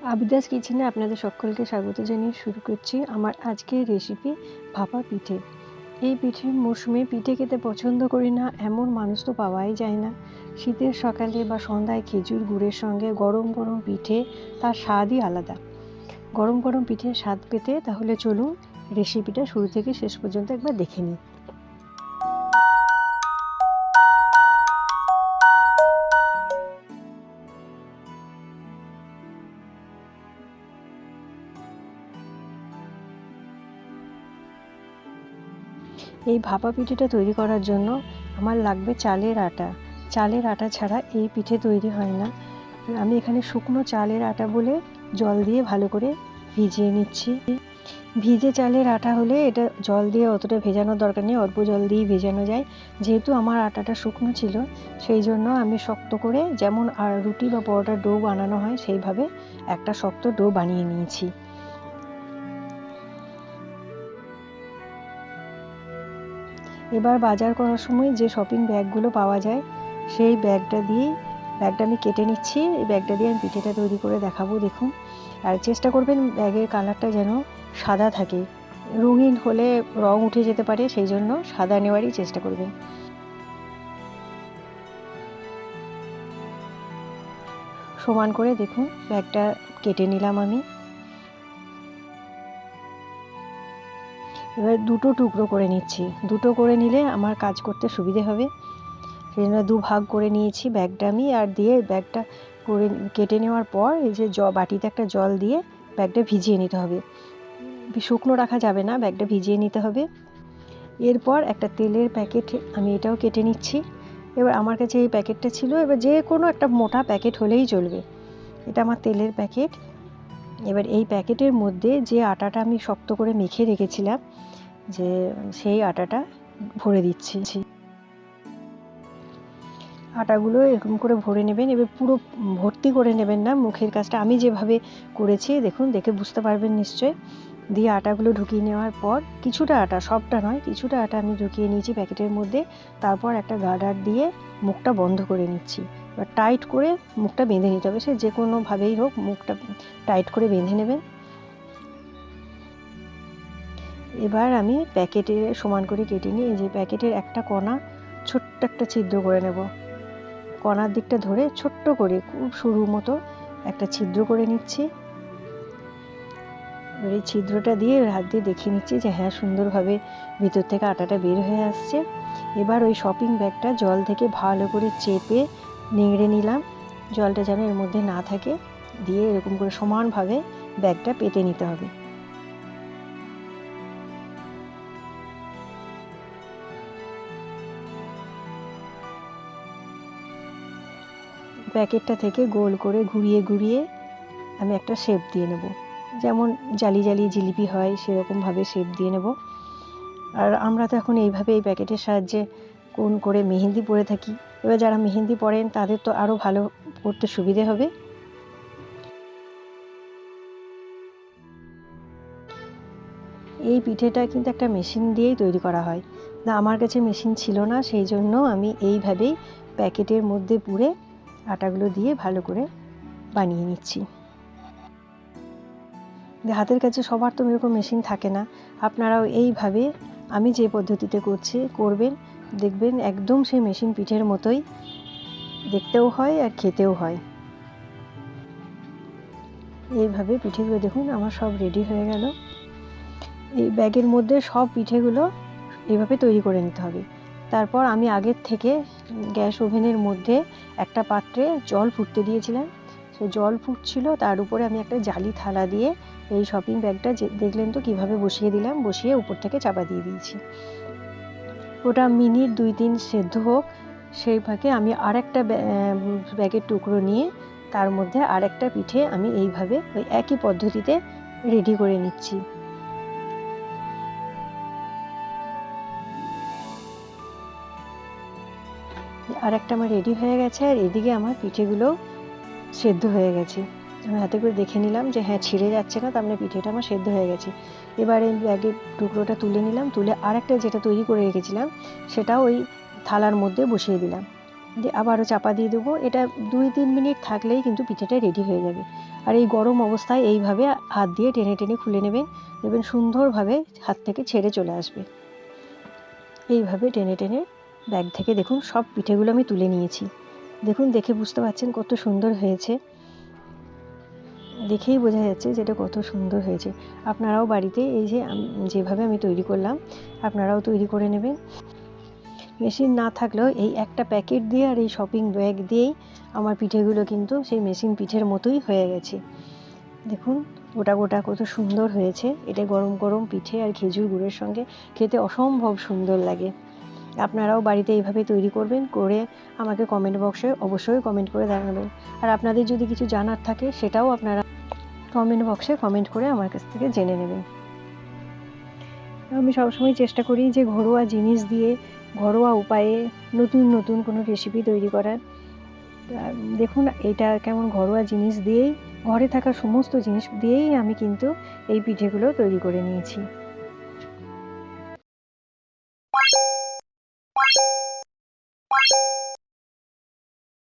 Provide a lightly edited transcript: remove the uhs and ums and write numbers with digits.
আবিদাস কিচেনে আপনাদের সকলকে স্বাগত জানিয়ে শুরু করছি আমার আজকের রেসিপি ভাপা পিঠে। এই পিঠের মরশুমে পিঠে খেতে পছন্দ করি না এমন মানুষ তো পাওয়াই যায় না। শীতের সকালে বা সন্ধ্যায় খেজুর গুড়ের সঙ্গে গরম গরম পিঠে, তার স্বাদই আলাদা। গরম গরম পিঠের স্বাদ পেতে তাহলে চলুন রেসিপিটা শুরু থেকে শেষ পর্যন্ত একবার দেখে নিই। এই ভাপা পিঠেটা তৈরি করার জন্য আমার লাগবে চালের আটা। চালের আটা ছাড়া এই পিঠে তৈরি হয় না। আমি এখানে শুকনো চালের আটা বলে জল দিয়ে ভালো করে ভিজিয়ে নিচ্ছি। ভিজে চালের আটা হলে এটা জল দিয়ে অতটা ভেজানোর দরকার নেই, অল্প জল দিয়েই ভেজানো যায়। যেহেতু আমার আটাটা শুকনো ছিল সেই জন্য আমি শক্ত করে, যেমন রুটি বা পরোটার ডো বানানো হয় সেইভাবে একটা শক্ত ডো বানিয়ে নিয়েছি। এবার বাজার করার সময় যে শপিং ব্যাগগুলো পাওয়া যায় সেই ব্যাগটা আমি কেটে নিচ্ছি। এই ব্যাগটা দিয়ে আমি পিঠেটা তৈরি করে দেখাবো, দেখুন। আর চেষ্টা করবেন ব্যাগের কালারটা যেন সাদা থাকে, রঙিন হলে রং উঠে যেতে পারে, সেই জন্য সাদা নেওয়ারই চেষ্টা করবেন। সমান করে দেখুন ব্যাগটা কেটে নিলাম আমি। এবার দুটো টুকরো করে নিচ্ছি, দুটো করে নিলে আমার কাজ করতে সুবিধে হবে, সেই জন্য দুভাগ করে নিয়েছি ব্যাগটা আমি। আর দিয়ে ব্যাগটা করে কেটে নেওয়ার পর এই যে বাটিতে একটা জল দিয়ে ব্যাগটা ভিজিয়ে নিতে হবে। শুকনো রাখা যাবে না, ব্যাগটা ভিজিয়ে নিতে হবে। এরপর একটা তেলের প্যাকেট আমি এটাও কেটে নিচ্ছি। এবার আমার কাছে এই প্যাকেটটা ছিল, এবার যে কোনো একটা মোটা প্যাকেট হলেই চলবে। এটা আমার তেলের প্যাকেট। এবার এই প্যাকেটের মধ্যে যে আটাটা আমি শক্ত করে মেখে রেখেছিলাম, যে সেই আটাটা ভরে দিচ্ছি। আটাগুলো এরকম করে ভরে নেবেন। এবার পুরো ভর্তি করে নেবেন না, মুখের কাজটা আমি যেভাবে করেছি দেখুন, দেখে বুঝতে পারবেন নিশ্চয়। দিয়ে আটাগুলো ঢুকিয়ে নেওয়ার পর কিছুটা আটা, সবটা নয়, কিছুটা আটা আমি ঢুকিয়ে নিয়েছি প্যাকেটের মধ্যে। তারপর একটা গার্ডার দিয়ে মুখটা বন্ধ করে নিচ্ছি। এবার টাইট করে মুখটা বেঁধে নিতে হবে, সে যে কোনোভাবেই হোক মুখটা টাইট করে বেঁধে নেবেন। এবার আমি প্যাকেটে সমান করে কেটে নিয়ে এই যে প্যাকেটের একটা কণা ছোট্ট একটা ছিদ্র করে নেব। কণার দিকটা ধরে ছোট্ট করে খুব সরু মতো একটা ছিদ্র করে নিচ্ছি। এবার এই ছিদ্রটা দিয়ে হাত দিয়ে দেখিয়ে নিচ্ছি যে হ্যাঁ, সুন্দরভাবে ভিতর থেকে আটাটা বের হয়ে আসছে। এবার ওই শপিং ব্যাগটা জল থেকে ভালো করে চেপে নিংড়ে নিলাম, জলটা যেন এর মধ্যে না থাকে। দিয়ে এরকম করে সমানভাবে ব্যাগটা পেতে নিতে হবে। প্যাকেটটা থেকে গোল করে ঘুরিয়ে ঘুরিয়ে আমি একটা শেপ দিয়ে নেব, যেমন জালি জালি জিলিপি হয় সেরকমভাবে শেপ দিয়ে নেব। আর আমরা তো এখন এইভাবে এই প্যাকেটের সাহায্যে কোণ করে মেহেন্দি পরে থাকি। এবার যারা মেহেন্দি পরেন তাদের তো আরও ভালো করতে সুবিধে হবে। এই পিঠেটা কিন্তু একটা মেশিন দিয়েই তৈরি করা হয় না, আমার কাছে মেশিন ছিল না, সেই জন্য আমি এইভাবেই প্যাকেটের মধ্যে পুরে আটাগুলো দিয়ে ভালো করে বানিয়ে নিচ্ছি। হাতের কাছে সবার তো এরকম মেশিন থাকে না, আপনারাও এইভাবে আমি যে পদ্ধতিতে করছি করবেন, দেখবেন একদম সেই মেশিন পিঠের মতোই দেখতেও হয় আর খেতেও হয়। এইভাবে পিঠেগুলো দেখুন আমার সব রেডি হয়ে গেল। এই ব্যাগের মধ্যে সব পিঠেগুলো এইভাবে তৈরি করে নিতে হবে। তারপর আমি আগের থেকে গ্যাস ওভেনের মধ্যে একটা পাত্রে জল ফুটতে দিয়েছিলাম। সে জল ফুটছিল, তার উপরে আমি একটা জালি থালা দিয়ে এই শপিং ব্যাগটা দেখলেন তো কীভাবে বসিয়ে দিলাম, বসিয়ে উপর থেকে চাপা দিয়ে দিয়েছি। ওটা মিনিট 2-3 সেদ্ধ হোক, সেই ফাঁকে আমি আরেকটা ব্যাগের টুকরো নিয়ে তার মধ্যে আরেকটা পিঠে আমি এইভাবে ওই একই পদ্ধতিতে রেডি করে নিচ্ছি। আরেকটা আমার রেডি হয়ে গেছে, আর এদিকে আমার পিঠেগুলো সেদ্ধ হয়ে গেছে। আমি হাতে করে দেখে নিলাম যে হ্যাঁ, ছিঁড়ে যাচ্ছে না, তার মানে পিঠেটা আমার সেদ্ধ হয়ে গেছে। এবারে ব্যাগের টুকরোটা তুলে নিলাম, তুলে আরেকটা যেটা তৈরি করে রেখেছিলাম সেটাও ওই থালার মধ্যে বসিয়ে দিলাম। দিয়ে আবারও চাপা দিয়ে দেবো। এটা 2-3 মিনিট থাকলেই কিন্তু পিঠেটা রেডি হয়ে যাবে। আর এই গরম অবস্থায় এইভাবে হাত দিয়ে টেনে টেনে খুলে নেবেন, দেখবেন সুন্দরভাবে হাত থেকে ছেড়ে চলে আসবে। এইভাবে টেনে টেনে ব্যাগ থেকে দেখুন সব পিঠেগুলো আমি তুলে নিয়েছি। দেখুন, দেখে বুঝতে পারছেন কত সুন্দর হয়েছে। দেখেই বোঝা যাচ্ছে যে এটা কত সুন্দর হয়েছে। আপনারাও বাড়িতে এই যে যেভাবে আমি তৈরি করলাম আপনারাও তৈরি করে নেবেন। মেশিন না থাকলেও এই একটা প্যাকেট দিয়ে আর এই শপিং ব্যাগ দিয়েই আমার পিঠেগুলো কিন্তু সেই মেশিন পিঠের মতোই হয়ে গেছে। দেখুন গোটা গোটা কত সুন্দর হয়েছে। এটা গরম গরম পিঠে আর খেজুর গুড়ের সঙ্গে খেতে অসম্ভব সুন্দর লাগে। আপনারাও বাড়িতে এইভাবে তৈরি করবেন, করে আমাকে কমেন্ট বক্সে অবশ্যই কমেন্ট করে জানাবেন। আর আপনাদের যদি কিছু জানার থাকে সেটাও আপনারা কমেন্ট বক্সে কমেন্ট করে আমার কাছ থেকে জেনে নেবেন। আমি সবসময় চেষ্টা করি যে ঘরোয়া জিনিস দিয়ে ঘরোয়া উপায়ে নতুন নতুন কোনো রেসিপি তৈরি করার। দেখুন এটা কেমন ঘরোয়া জিনিস দিয়েই, ঘরে থাকা সমস্ত জিনিস দিয়েই আমি কিন্তু এই পিঠেগুলো তৈরি করে নিয়েছি।